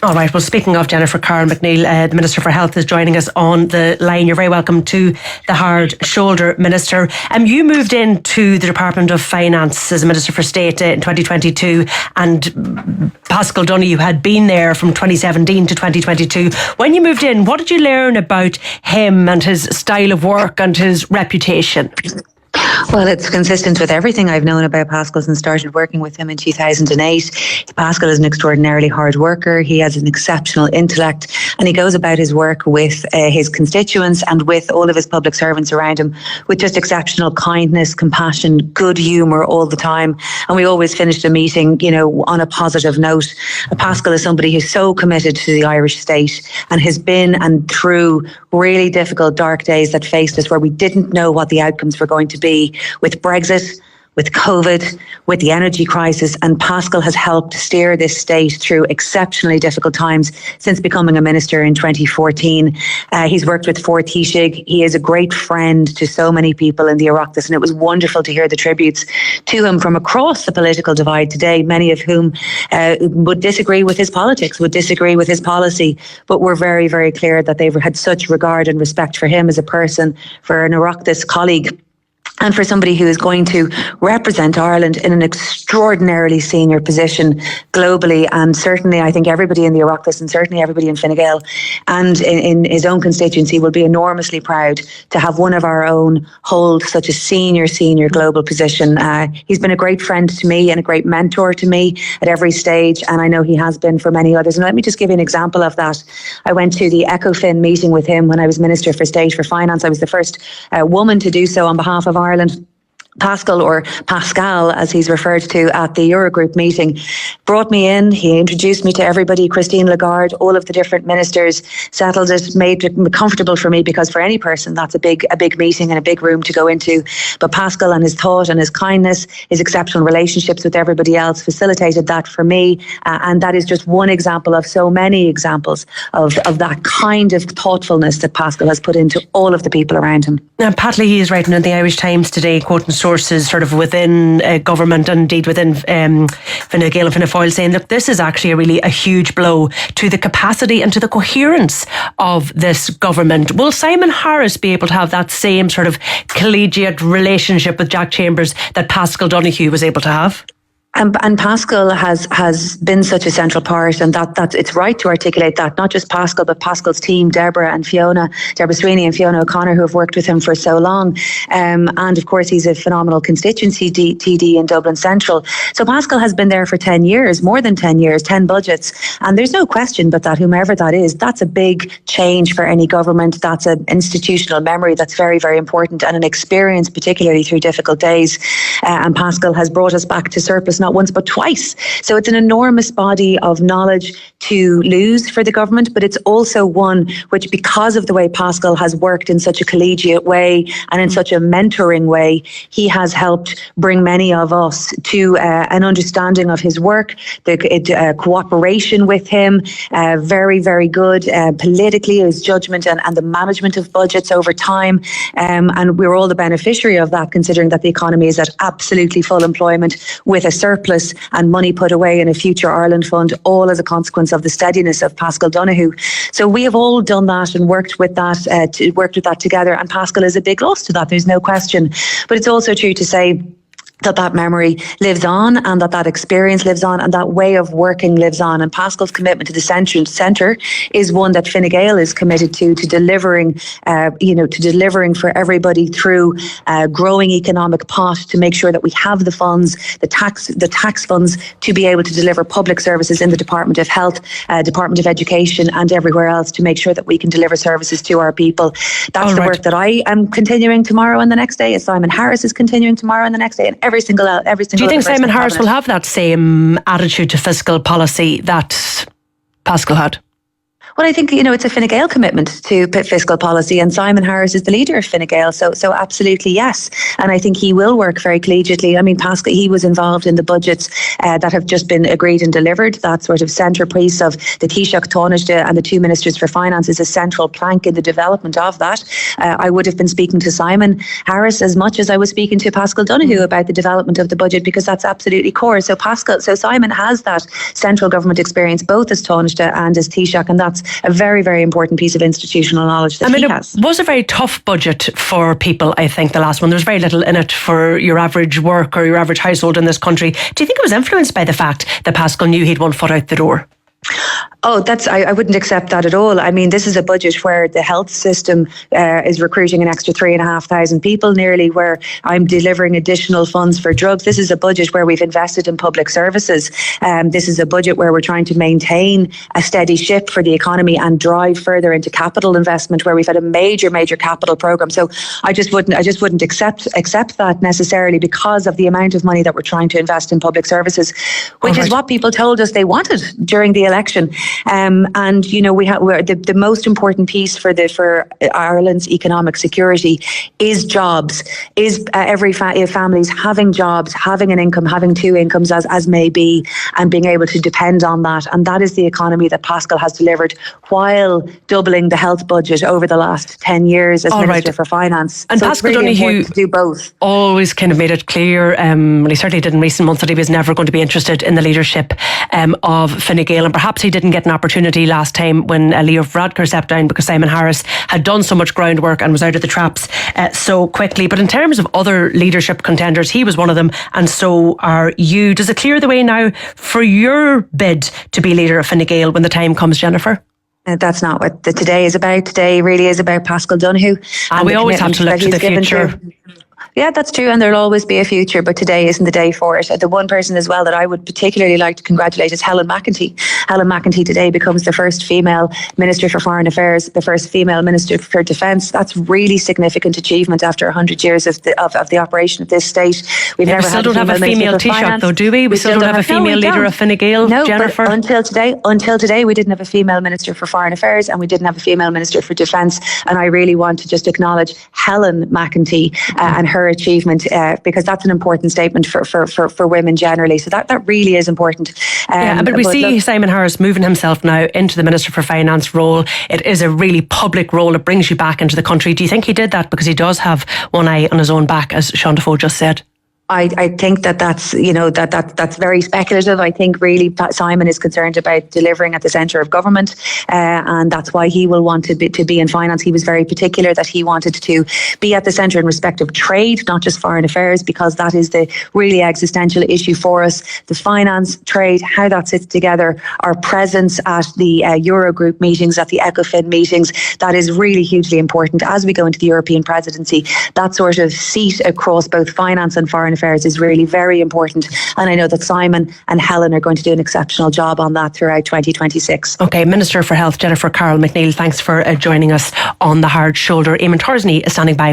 All right, well, speaking of Jennifer Carroll McNeill, the Minister for Health is joining us on the line. You're very welcome to the Hard Shoulder Minister. You moved into the Department of Finance as a Minister for State in 2022, and Paschal Donohoe had been there from 2017 to 2022. When you moved in, what did you learn about him and his style of work and his reputation? Well, it's consistent with everything I've known about Paschal since started working with him in 2008. Paschal is an extraordinarily hard worker. He has an exceptional intellect, and he goes about his work with his constituents and with all of his public servants around him with just exceptional kindness, compassion, good humour all the time. And we always finished the meeting, on a positive note. Paschal is somebody who's so committed to the Irish state and has been and through really difficult, dark days that faced us where we didn't know what the outcomes were going to be with Brexit, with COVID, with the energy crisis, and Paschal has helped steer this state through exceptionally difficult times since becoming a minister in 2014. He's worked with Fort Taoiseach. He is a great friend to so many people in the Oireachtas, and it was wonderful to hear the tributes to him from across the political divide today, many of whom would disagree with his politics, would disagree with his policy, but were very, very clear that they've had such regard and respect for him as a person, for an Oireachtas colleague, and for somebody who is going to represent Ireland in an extraordinarily senior position globally. And certainly I think everybody in the Oireachtas and certainly everybody in Fine Gael and in his own constituency will be enormously proud to have one of our own hold such a senior global position. He's been a great friend to me and a great mentor to me at every stage, and I know he has been for many others. And let me just give you an example of that. I went to the ECOFIN meeting with him when I was Minister for State for Finance. I was the first woman to do so on behalf of Ireland. Paschal, or Paschal as he's referred to at the Eurogroup meeting, brought me in. He introduced me to everybody, Christine Lagarde, all of the different ministers, settled it, made it comfortable for me, because for any person that's a big meeting and a big room to go into. But Paschal and his thought and his kindness, his exceptional relationships with everybody else facilitated that for me, and that is just one example of so many examples of that kind of thoughtfulness that Paschal has put into all of the people around him. Now, Pat Leahy is writing in the Irish Times today, quoting sources sort of within government and indeed within Fine Gael and Fianna Fáil, saying, look, this is actually a huge blow to the capacity and to the coherence of this government. Will Simon Harris be able to have that same sort of collegiate relationship with Jack Chambers that Paschal Donohoe was able to have? And Paschal has been such a central part, and that it's right to articulate that, not just Paschal, but Paschal's team, Deborah Sweeney and Fiona O'Connor, who have worked with him for so long. And of course, he's a phenomenal constituency TD in Dublin Central. So Paschal has been there for 10 years, more than 10 years, 10 budgets. And there's no question but that whomever that is, that's a big change for any government. That's an institutional memory that's very, very important, and an experience, particularly through difficult days. And Paschal has brought us back to surplus not once but twice. So it's an enormous body of knowledge to lose for the government, but it's also one which, because of the way Paschal has worked in such a collegiate way and in such a mentoring way, he has helped bring many of us to an understanding of his work, the cooperation with him, very, very good politically, his judgment and the management of budgets over time. And we're all the beneficiary of that, considering that the economy is at absolutely full employment with a surplus and money put away in a future Ireland fund, all as a consequence of the steadiness of Paschal Donohoe. So we have all done that and worked with that together, and Paschal is a big loss to that, there's no question. But it's also true to say that memory lives on, and that experience lives on, and that way of working lives on. And Paschal's commitment to the centre is one that Fine Gael is committed to delivering, to delivering for everybody through growing economic pot, to make sure that we have the funds, the tax funds, to be able to deliver public services in the Department of Health, Department of Education, and everywhere else, to make sure that we can deliver services to our people. That's the work that I am continuing tomorrow and the next day, as Simon Harris is continuing tomorrow and the next day, and every single. Do you think Simon Harris will have that same attitude to fiscal policy that Paschal had? Well, I think, it's a Fine Gael commitment to fiscal policy, and Simon Harris is the leader of Fine Gael. So absolutely, yes. And I think he will work very collegiately. I mean, Paschal, he was involved in the budgets that have just been agreed and delivered. That sort of centrepiece of the Taoiseach, Taoiseach and the two ministers for finance is a central plank in the development of that. I would have been speaking to Simon Harris as much as I was speaking to Paschal Donohoe about the development of the budget, because that's absolutely core. So Simon has that central government experience, both as Taoiseach and as Taoiseach, and that's a very, very important piece of institutional knowledge that he has. It was a very tough budget for people, I think, the last one. There was very little in it for your average work or your average household in this country. Do you think it was influenced by the fact that Paschal knew he'd one foot out the door? Oh, I wouldn't accept that at all. I mean, this is a budget where the health system is recruiting an extra 3,500 people nearly, where I'm delivering additional funds for drugs. This is a budget where we've invested in public services. This is a budget where we're trying to maintain a steady ship for the economy and drive further into capital investment, where we've had a major capital programme. So I just wouldn't accept that necessarily, because of the amount of money that we're trying to invest in public services, which is what people told us they wanted during the election. And we have the most important piece for Ireland's economic security is jobs, is every families having jobs, having an income, having two incomes as may be, and being able to depend on that. And that is the economy that Paschal has delivered while doubling the health budget over the last 10 years as Minister for Finance. And so Paschal it's really Donohoe important to do both. Always kind of made it clear, and he certainly did in recent months, that he was never going to be interested in the leadership of Fine Gael, and perhaps he didn't get an opportunity last time when Leo Varadkar stepped down, because Simon Harris had done so much groundwork and was out of the traps so quickly. But in terms of other leadership contenders, he was one of them, and so are you. Does it clear the way now for your bid to be leader of Fine Gael when the time comes, Jennifer? That's not what today is about. Today really is about Paschal Donohoe. And we always have to look to the future. Yeah, that's true, and there'll always be a future, but today isn't the day for it. The one person as well that I would particularly like to congratulate is Helen McEntee. Helen McEntee today becomes the first female Minister for Foreign Affairs, the first female Minister for Defence. That's really significant achievement after 100 years of the operation of this state. We still don't have a female Taoiseach though, do we? We still don't have a female leader of Fine Gael, Jennifer? Until today we didn't have a female Minister for Foreign Affairs, and we didn't have a female Minister for Defence. And I really want to just acknowledge Helen McEntee and her achievement, because that's an important statement for women generally. So that really is important. But we see Simon Harris moving himself now into the Minister for Finance role. It is a really public role. It brings you back into the country. Do you think he did that because he does have one eye on his own back, as Sean Defoe just said? I think that's very speculative. I think really Simon is concerned about delivering at the centre of government, and that's why he will want to be in finance. He was very particular that he wanted to be at the centre in respect of trade, not just foreign affairs, because that is the really existential issue for us. The finance, trade, how that sits together, our presence at the Eurogroup meetings, at the ECOFIN meetings, that is really hugely important as we go into the European presidency. That sort of seat across both finance and foreign affairs is really very important, and I know that Simon and Helen are going to do an exceptional job on that throughout 2026. Okay, Minister for Health Jennifer Carroll McNeill, thanks for joining us on The Hard Shoulder. Eamon Torsney is standing by.